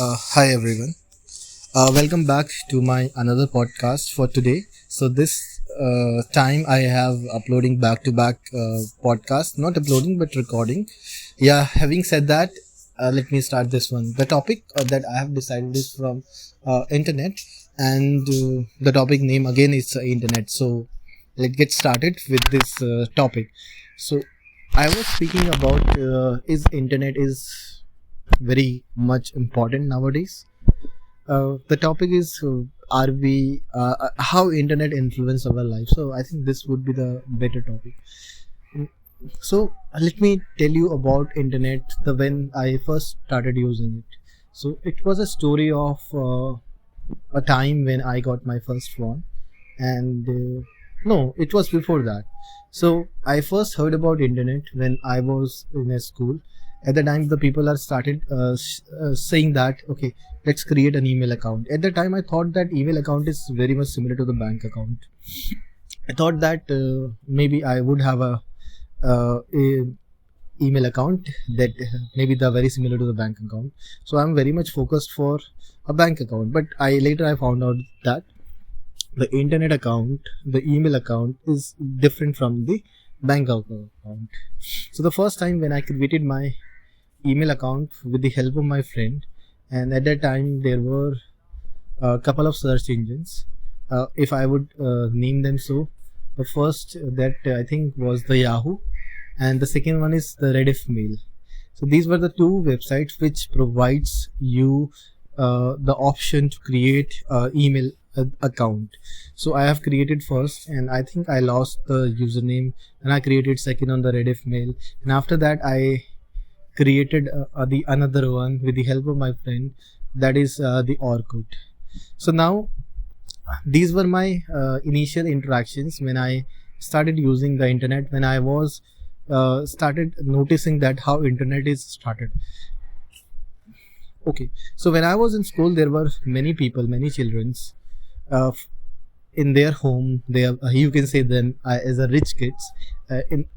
Hi everyone. Welcome back to my another podcast for today. So this time I have uploading back to back podcast, not uploading but recording. Yeah. Having said that, let me start this one. The topic that I have decided is from internet, and the topic name again is internet. So let's get started with this topic. So I was speaking about is internet is very much important nowadays. The topic is are we how internet influence our life. So I think this would be the better topic. Mm, so let me tell you about internet the when I first started using it. So it was a story of a time when I got my first phone, and no, it was before that. So I first heard about internet when I was in a school. At the time the people are started saying that, okay, let's create an email account. At the time I thought that email account is very much similar to the bank account. I thought that maybe I would have a email account that maybe they're very similar to the bank account. So I'm very much focused for a bank account, but I found out that the internet account, the email account is different from the bank account. So the first time when I created my email account with the help of my friend, and at that time there were a couple of search engines. If I would name them, so the first that I think was the Yahoo, and the second one is the Rediff Mail. So these were the two websites which provides you the option to create email account. So I have created first, and I think I lost the username, and I created second on the Rediff Mail, and after that I created the another one with the help of my friend, that is the Orkut. So now these were my initial interactions when I started using the internet, when I was started noticing that how internet is started. Okay, so when I was in school there were many people, many children's uh, in their home. They have, you can say them as a rich kids in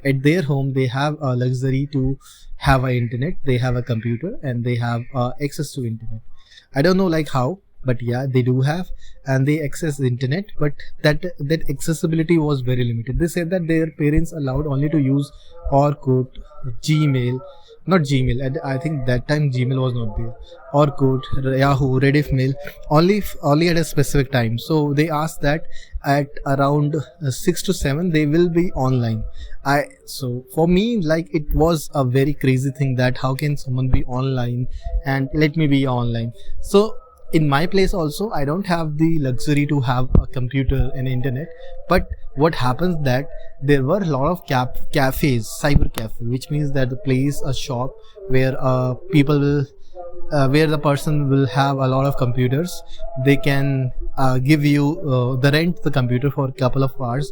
at their home they have a luxury to have a internet, they have a computer, and they have access to internet. I don't know like how, but yeah, they do have, and they access the internet, but that accessibility was very limited. They said that their parents allowed only to use Orkut, Gmail, not Gmail. I think that time Gmail was not there. Orkut, Yahoo, Rediff Mail, only at a specific time. So they asked that at around 6 to 7 they will be online. So for me, like, it was a very crazy thing that how can someone be online and let me be online. So in my place also I don't have the luxury to have a computer and internet, but what happens that there were a lot of cafes, cyber cafe, which means that the place, a shop where people will where the person will have a lot of computers. They can give you the rent the computer for a couple of hours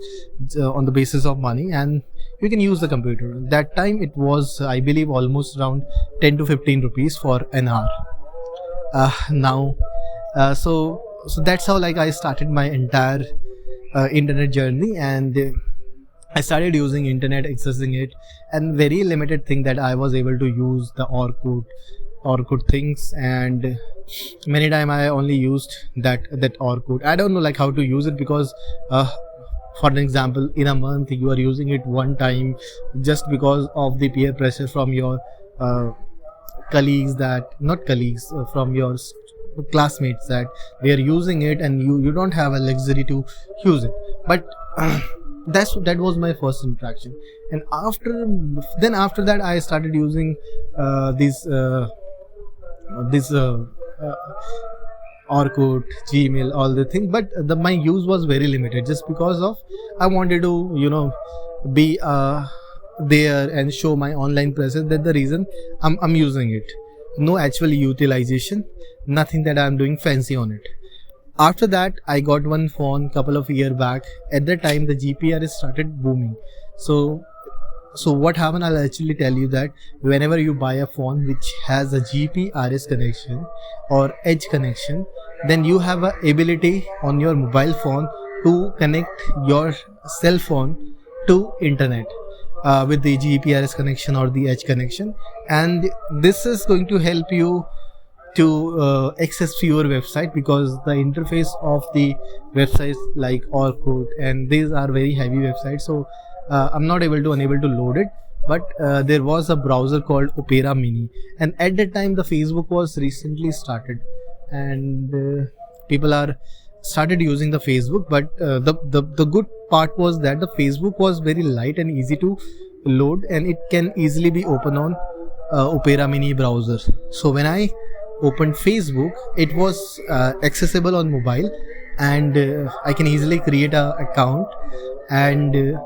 on the basis of money, and you can use the computer. That time it was, I believe, almost around 10 to 15 rupees for an hour. Now so that's how, like, I started my entire internet journey, and I started using internet, accessing it, and very limited thing that I was able to use the Orkut things, and many time I only used that Orkut. I don't know like how to use it, because for an example, in a month you are using it one time just because of the peer pressure from your colleagues, that not colleagues, from your classmates, that they are using it and you don't have a luxury to use it. But that was my first interaction, and after that I started using this uh, Orkut, Gmail, all the thing. But my use was very limited, just because of I wanted to be there and show my online presence. That's the reason I'm using it. No actual utilization, nothing that I'm doing fancy on it. After that I got one phone couple of year back. At that time the GPRS started booming. So what happened, I'll actually tell you that whenever you buy a phone which has a GPRS connection or edge connection, then you have a ability on your mobile phone to connect your cell phone to internet with the GPRS connection or the edge connection, and this is going to help you to access fewer website, because the interface of the websites like Orkut and these are very heavy websites, so I'm not unable to load it. But there was a browser called Opera Mini, and at that time the Facebook was recently started, and people are started using the Facebook. But the good part was that the Facebook was very light and easy to load, and it can easily be opened on Opera Mini browser. So when I opened Facebook, it was accessible on mobile, and I can easily create a account. And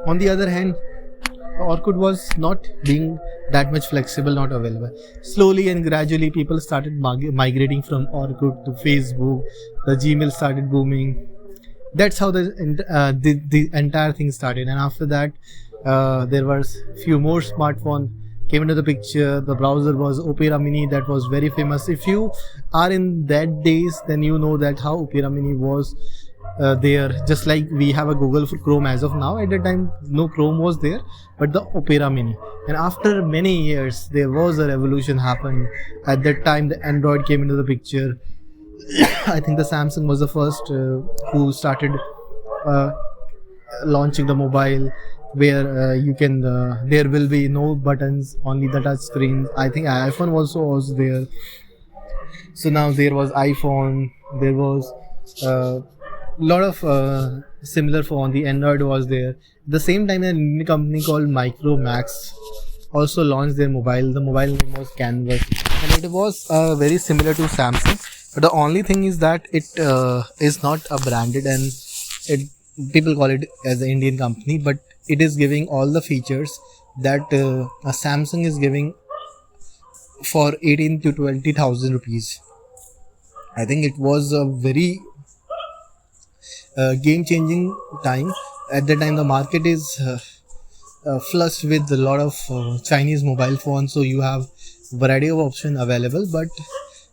on the other hand, Orkut was not being that much flexible, not available. Slowly and gradually, people started migrating from Orkut to Facebook. The Gmail started booming. That's how the entire thing started. And after that, there was few more smartphone came into the picture. The browser was Opera Mini, that was very famous. If you are in that days, then you know that how Opera Mini was there. Just like we have a Google for Chrome as of now, at that time no Chrome was there, but the Opera Mini. And after many years, there was a revolution happened. At that time, the Android came into the picture. I think the Samsung was the first who started uh, launching the mobile, where you can there will be no buttons, only the touch screen. I think iPhone also was there. So now there was iPhone, there was a lot of similar phone. The Android was there. At the same time, an Indian company called Micromax also launched their mobile. The mobile name was Canvas, and it was very similar to Samsung. But the only thing is that it is not a branded, and it people call it as an Indian company, but it is giving all the features that a Samsung is giving for 18 to 20,000 rupees. I think it was a very game-changing time. At the time, the market is flushed with a lot of Chinese mobile phones, so you have variety of option available. But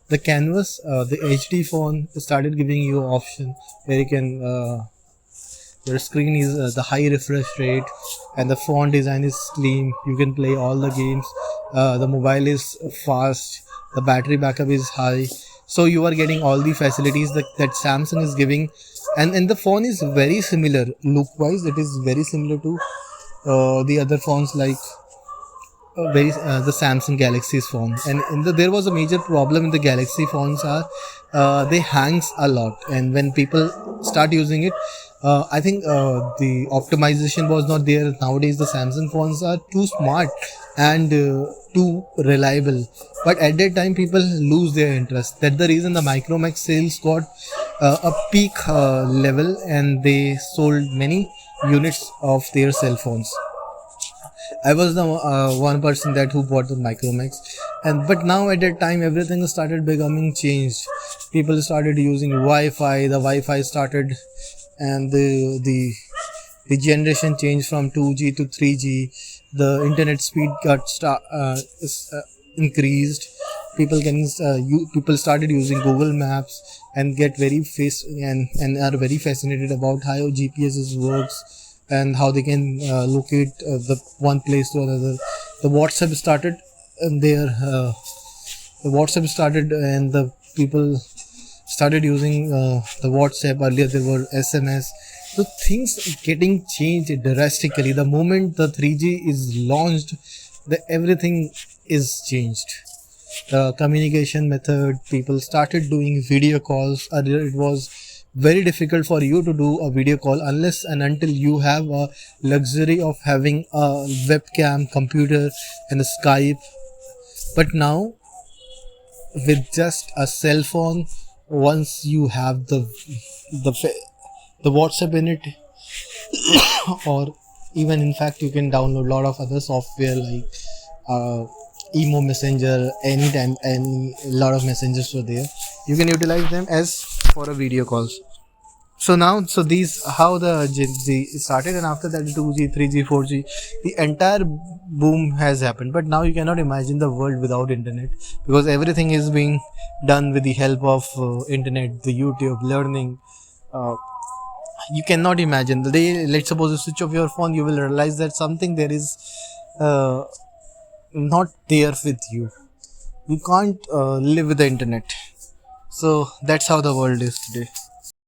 the Canvas, the HD phone started giving you option where you can your screen is the high refresh rate, and the font design is slim. You can play all the games. The mobile is fast. The battery backup is high. So you are getting all the facilities that Samsung is giving, and the phone is very similar look wise. It is very similar to the other phones like the Samsung Galaxy's phone. And there was a major problem in the Galaxy phones are they hangs a lot, and when people start using it, I think the optimization was not there. Nowadays the Samsung phones are too smart and too reliable, but at that time people lose their interest. That's the reason the Micromax sales got a peak level, and they sold many units of their cell phones. I was the one person that who bought the Micromax, and but now at that time everything started becoming changed. People started using Wi-Fi. The Wi-Fi started, and the generation changed from 2G to 3G. The internet speed got increased. People started using Google Maps and get very and are very fascinated about how GPS works and how they can locate the one place to another. The WhatsApp started, and the WhatsApp started, and the people started using the WhatsApp. Earlier there were SMS. So things getting changed drastically. The moment the 3G is launched, everything is changed. The communication method, people started doing video calls. Earlier it was very difficult for you to do a video call unless and until you have a luxury of having a webcam, computer and a Skype. But now with just a cell phone, once you have the WhatsApp in it, or even in fact you can download a lot of other software like Emo Messenger, anytime, any lot of messengers are there. You can utilize them as for a video calls. So these how the Gen Z started, and after that 2G, 3G, 4G, the entire boom has happened. But now you cannot imagine the world without internet, because everything is being done with the help of internet, the YouTube, learning. You cannot imagine the day. Let's suppose you switch off your phone, you will realize that something there is not there with you. You can't live with the internet. So that's how the world is today.